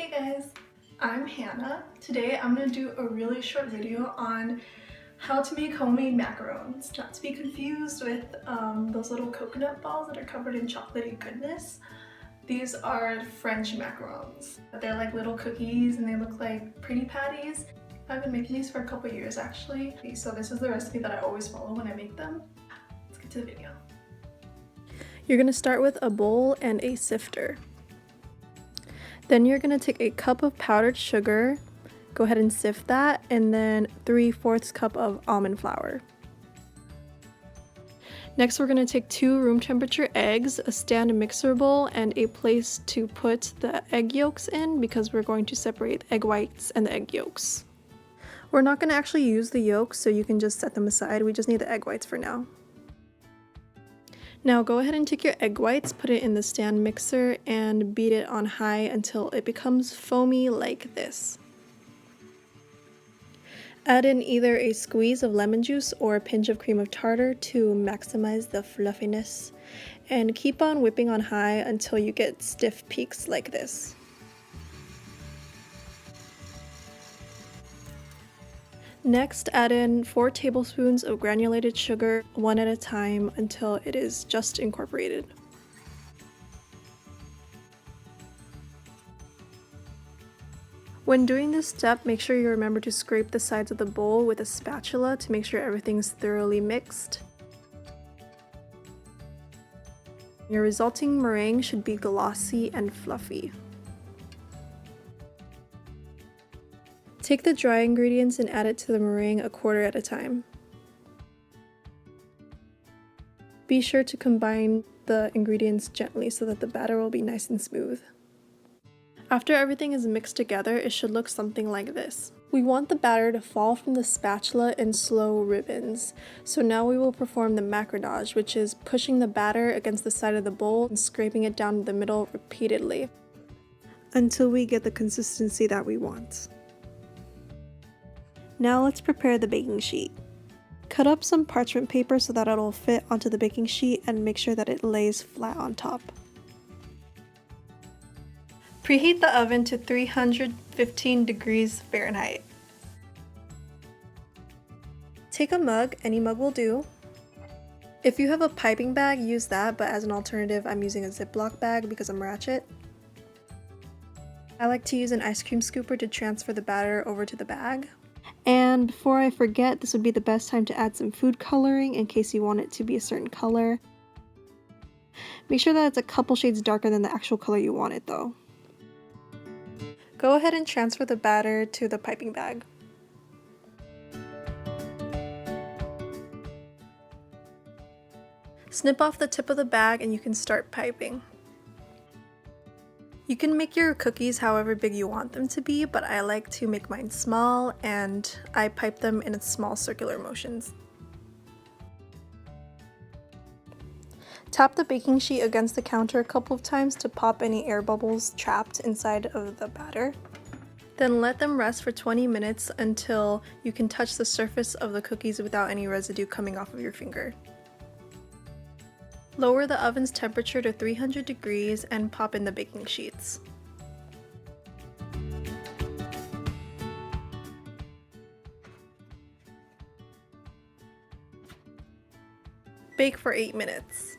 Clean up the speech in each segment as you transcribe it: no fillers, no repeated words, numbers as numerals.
Hey guys, I'm Hannah. Today I'm going to do a really short video on how to make homemade macarons. Not to be confused with those little coconut balls that are covered in chocolatey goodness. These are French macarons. They're like little cookies and they look like pretty patties. I've been making these for a couple years actually. So this is the recipe that I always follow when I make them. Let's get to the video. You're going to start with a bowl and a sifter. Then you're going to take a cup of powdered sugar, go ahead and sift that, and then 3/4 cup of almond flour. Next we're going to take 2 room temperature eggs, a stand mixer bowl, and a place to put the egg yolks in because we're going to separate the egg whites and the egg yolks. We're not going to actually use the yolks, so you can just set them aside. We just need the egg whites for now. Now go ahead and take your egg whites, put it in the stand mixer, and beat it on high until it becomes foamy like this. Add in either a squeeze of lemon juice or a pinch of cream of tartar to maximize the fluffiness, and keep on whipping on high until you get stiff peaks like this. Next, add in 4 tablespoons of granulated sugar, one at a time until it is just incorporated. When doing this step, make sure you remember to scrape the sides of the bowl with a spatula to make sure everything's thoroughly mixed. Your resulting meringue should be glossy and fluffy. Take the dry ingredients and add it to the meringue a quarter at a time. Be sure to combine the ingredients gently so that the batter will be nice and smooth. After everything is mixed together, it should look something like this. We want the batter to fall from the spatula in slow ribbons. So now we will perform the macaronage, which is pushing the batter against the side of the bowl and scraping it down the middle repeatedly until we get the consistency that we want. Now let's prepare the baking sheet. Cut up some parchment paper so that it'll fit onto the baking sheet and make sure that it lays flat on top. Preheat the oven to 315 degrees Fahrenheit. Take a mug, any mug will do. If you have a piping bag, use that, but as an alternative, I'm using a Ziploc bag because I'm ratchet. I like to use an ice cream scooper to transfer the batter over to the bag. And before I forget, this would be the best time to add some food coloring in case you want it to be a certain color. Make sure that it's a couple shades darker than the actual color you want it though. Go ahead and transfer the batter to the piping bag. Snip off the tip of the bag and you can start piping. You can make your cookies however big you want them to be, but I like to make mine small and I pipe them in small circular motions. Tap the baking sheet against the counter a couple of times to pop any air bubbles trapped inside of the batter. Then let them rest for 20 minutes until you can touch the surface of the cookies without any residue coming off of your finger. Lower the oven's temperature to 300 degrees and pop in the baking sheets. Bake for 8 minutes.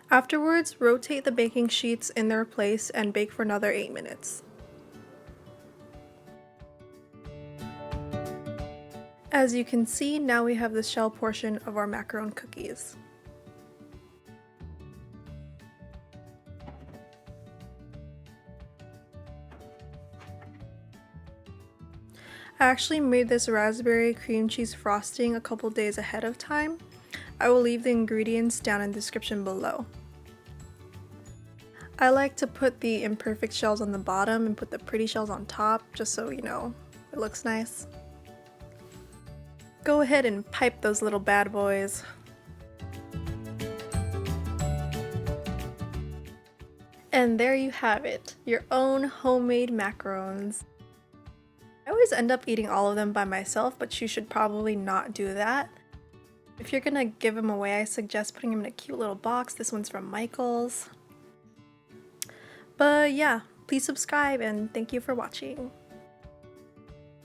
Afterwards, rotate the baking sheets in their place and bake for another 8 minutes. As you can see, now we have the shell portion of our macaron cookies. I actually made this raspberry cream cheese frosting a couple days ahead of time. I will leave the ingredients down in the description below. I like to put the imperfect shells on the bottom and put the pretty shells on top, just so you know it looks nice. Go ahead and pipe those little bad boys. And there you have it, your own homemade macarons. I always end up eating all of them by myself, but you should probably not do that. If you're gonna give them away, I suggest putting them in a cute little box. This one's from Michael's. But yeah, please subscribe and thank you for watching.